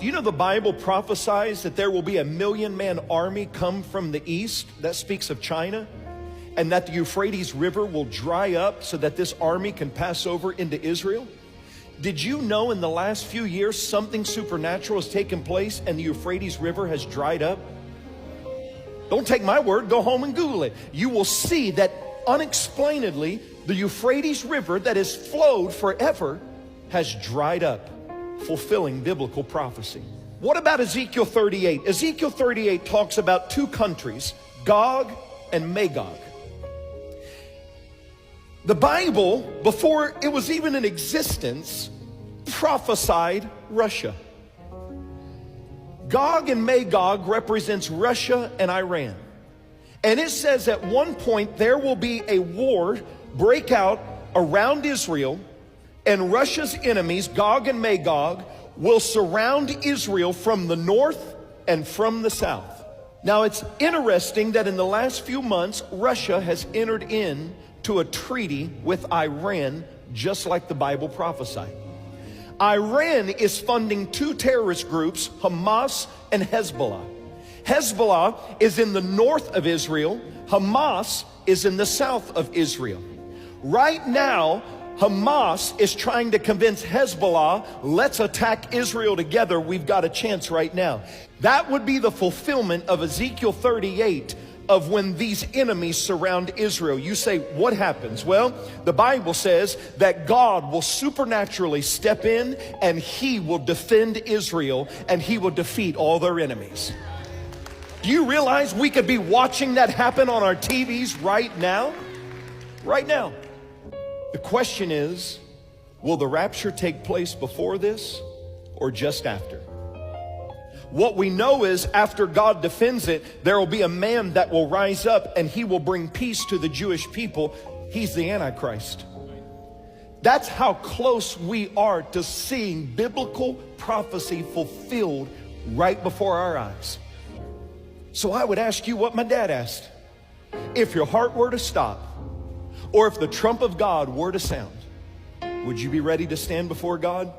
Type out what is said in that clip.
Do you know the Bible prophesies that there will be a 1,000,000-man army come from the east? That speaks of China. And that the Euphrates River will dry up so that this army can pass over into Israel? Did you know in the last few years something supernatural has taken place and the Euphrates River has dried up? Don't take my word, go home and Google it. You will see that unexplainedly the Euphrates River that has flowed forever has dried up, fulfilling biblical prophecy. What about Ezekiel 38? Ezekiel 38 talks about two countries, Gog and Magog. The Bible, before it was even in existence, prophesied Russia. Gog and Magog represents Russia and Iran. And it says at one point there will be a war break out around Israel, and Russia's enemies, Gog and Magog, will surround Israel from the north and from the south. Now it's interesting that in the last few months, Russia has entered into a treaty with Iran, just like the Bible prophesied. Iran is funding two terrorist groups, Hamas and Hezbollah. Hezbollah is in the north of Israel. Hamas is in the south of Israel. Right now, Hamas is trying to convince Hezbollah, let's attack Israel together. We've got a chance right now. That would be the fulfillment of Ezekiel 38, of when these enemies surround Israel. You say, what happens? Well, the Bible says that God will supernaturally step in and He will defend Israel and He will defeat all their enemies. Do you realize we could be watching that happen on our TVs right now? Right now. The question is, will the rapture take place before this or just after? What we know is after God defends it, there will be a man that will rise up and he will bring peace to the Jewish people. He's the Antichrist. That's how close we are to seeing biblical prophecy fulfilled right before our eyes. So I would ask you what my dad asked. If your heart were to stop, or if the trump of God were to sound, would you be ready to stand before God?